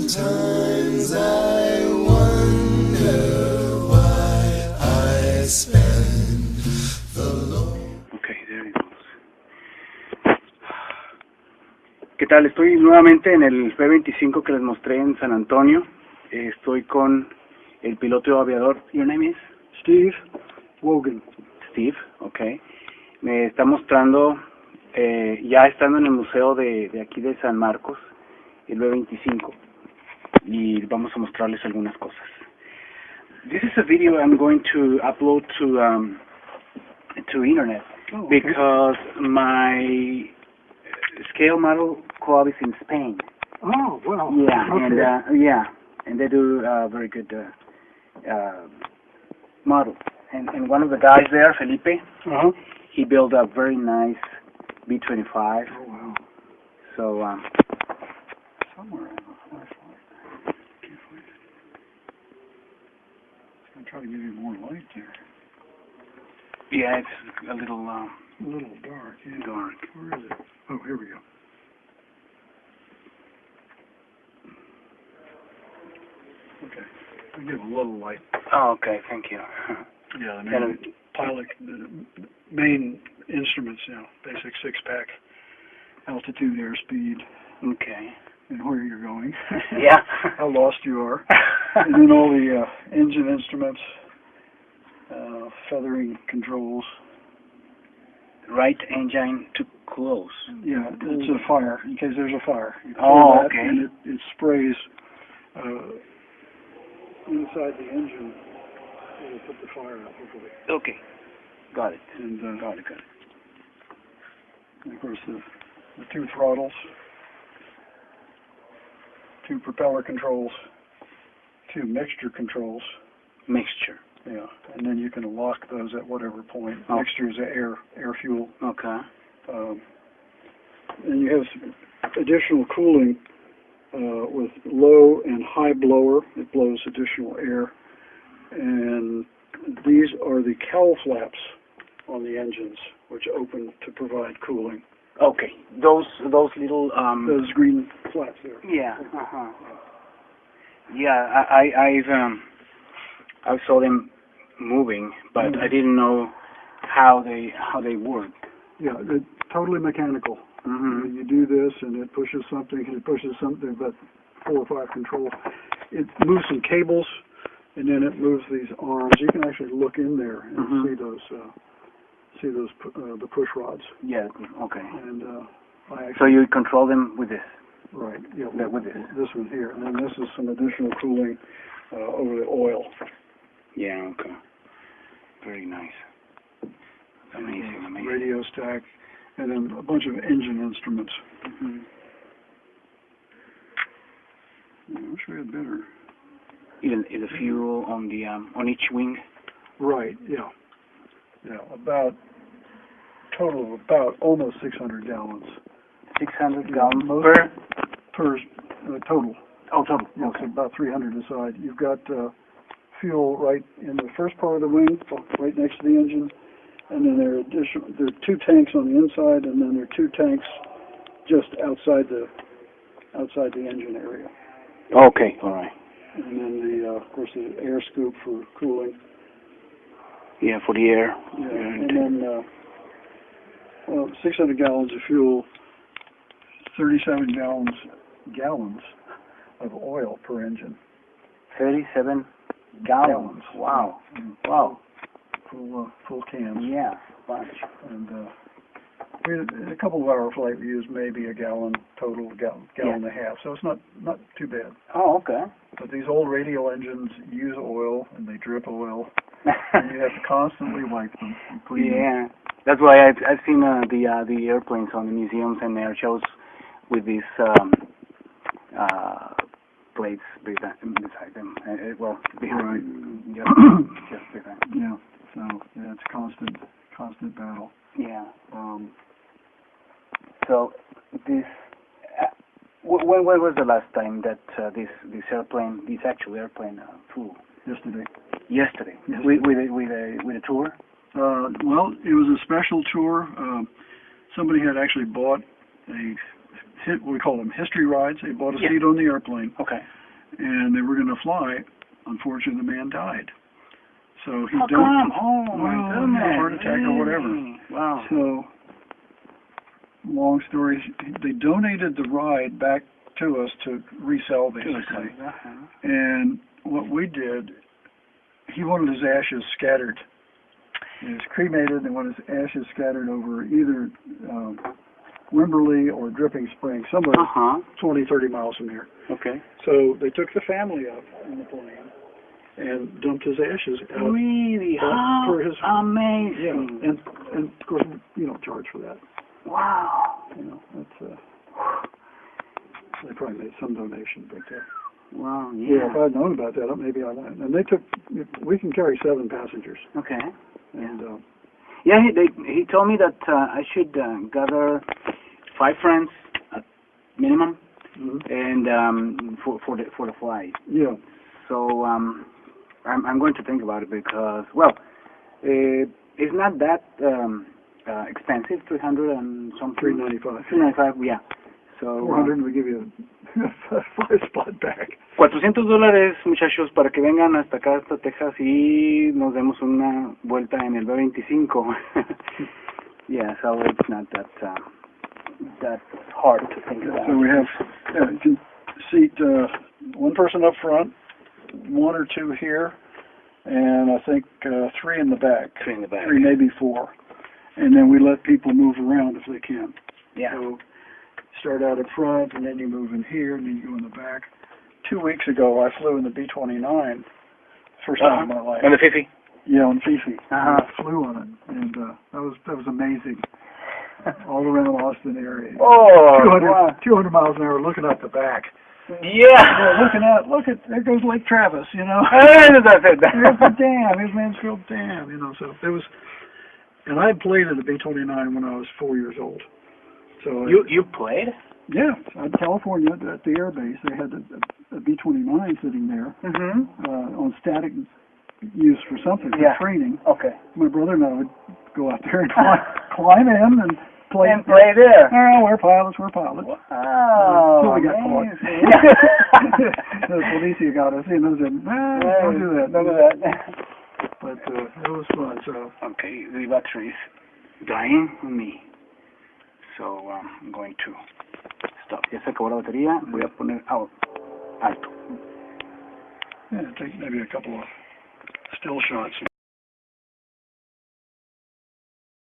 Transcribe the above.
Sometimes I wonder why I spend the long... Okay, there it goes. ¿Qué tal? Estoy nuevamente en el B-25 que les mostré en San Antonio. Estoy con el piloto aviador. Your name is? Steve Wogan. Steve, okay. Me está mostrando, ya estando en el museo de aquí de San Marcos, el B-25, y vamos a mostrarles algunas cosas. This is a video I'm going to upload to internet, okay. Because my scale model club is in Spain. Oh, well. Yeah, okay. and they do very good models. And one of the guys there, Felipe, he built a very nice B-25. Oh, wow. So, somewhere on the flashlight. Can't find it. I'm trying to give you more light there. yeah, it's a little A little dark, yeah. dark. Where is it? Oh, here we go. Okay. I'll give a little light. Oh, okay, thank you. Yeah, the main pilot, the main instruments, basic six-pack, altitude, airspeed, Okay. and where you're going. Yeah. How lost you are. And then all the engine instruments, feathering controls. Right engine to close. Yeah, it's a fire, in case there's a fire. You pull Oh, that, okay. and it sprays inside the engine. It'll put the fire out, hopefully. Okay. Got it. And, Got it. and of course, the two throttles, two propeller controls, two mixture controls. Mixture. Yeah, and then you can lock those at whatever point. Oh. Mixture is air fuel. Okay. And you have some additional cooling with low and high blower. It blows additional air. And these are the cowl flaps on the engines, which open to provide cooling. Okay. Those little Those green flaps there. Yeah. Yeah, I saw them moving, but I didn't know how they work. Yeah, it's totally mechanical. Mm-hmm. You do this, and it pushes something, but 4 or 5 controls. It moves some cables, and then it moves these arms. You can actually look in there and see those the push rods. Yeah. Okay. And So you control them with this. right, yeah, With this. This one here, and then this is some additional cooling over the oil. Yeah. Okay. Very nice. Amazing. Radio stack, and then a bunch of engine instruments. Mm-hmm. I wish we had better. Even the fuel on the on each wing. Right, yeah. About total of about almost 600 gallons. 600 gallons per total. Oh, total. Yeah, Okay. so about 300 inside. You've got fuel right in the first part of the wing, right next to the engine, and then there are 2 tanks on the inside, and then there are 2 tanks just outside the engine area. Okay. All right. And then of course, the air scoop for cooling. Yeah, for the air. Yeah, and then 600 gallons of fuel, 37 gallons of oil per engine. 37 gallons. Wow. Wow. Full cans. Yeah. Bunch. And in a couple of hour flight, we used maybe a gallon total, gallon and a half. So it's not too bad. Oh, okay. But these old radial engines use oil, and they drip oil. And you have to constantly wipe them and clean them. Yeah. That's why I've seen the airplanes on the museums and air shows with these plates beside them. Well, behind. Just behind. Yeah. So it's a constant battle. Yeah. So this. When was the last time that this actual airplane flew? Yesterday. Yesterday. With a tour. Well, it was a special tour. Somebody had actually bought a we call them history rides. They bought a Yeah. seat on the airplane, Okay. and they were going to fly. Unfortunately, the man died. So he How dumped. come? Oh my Well, goodness. a heart attack or whatever. Really? Wow. So, long story, they donated the ride back to us to resell, basically. Uh-huh. And what we did, he wanted his ashes scattered. He was cremated and wanted his ashes scattered over either Wimberley or Dripping Springs, somewhere Uh-huh. 20, 30 miles from here. Okay. So they took the family up in the plane and dumped his ashes out. Really? How for his, amazing. yeah, and of course you don't charge for that. Wow. You know, that's they probably made some donation, but Wow, yeah, yeah. if I'd known about that, maybe I might. And they took. We can carry 7 passengers, Okay. and Yeah, he told me that I should gather 5 friends at minimum, and for the flight. yeah, So I'm going to think about it because, well, it's not that expensive, 300 and something. 395. 395, yeah. So 400, we give you a 5 spot back. $400, muchachos, para que vengan hasta acá, hasta Texas, y nos demos una vuelta en el B-25. Yeah, so it's not that hard to think about. So we have you can seat 1 person up front, 1 or 2 here, and I think 3 in the back. 3 in the back. 3, maybe 4, and then we let people move around if they can. Yeah. So start out in front, and then you move in here, and then you go in the back. 2 weeks ago, I flew in the B-29, first time in my life. On the Fifi? Yeah, on Fifi. Uh-huh. I flew on it, and that was amazing. All around Austin area. Oh, 200, wow. 200 miles an hour, looking at the back. Yeah. Look at, there goes Lake Travis, you know. There's There's the dam, here's Mansfield Dam, you know. So it was, and I played at the B-29 when I was 4 years old. So You played? yeah, in California at the air base, they had a B-29 sitting there on static use for something, for training. Okay. My brother and I would go out there and climb in and play. And play there. Oh, we're pilots. Oh, Until we got caught. amazing. The police got us, you know, said, don't do that. Don't do that. But it was fun, so. Okay, the battery is dying on me. So I'm going to stop. Ya se acabó la batería. Voy a poner alto. Yeah, take maybe a couple of still shots.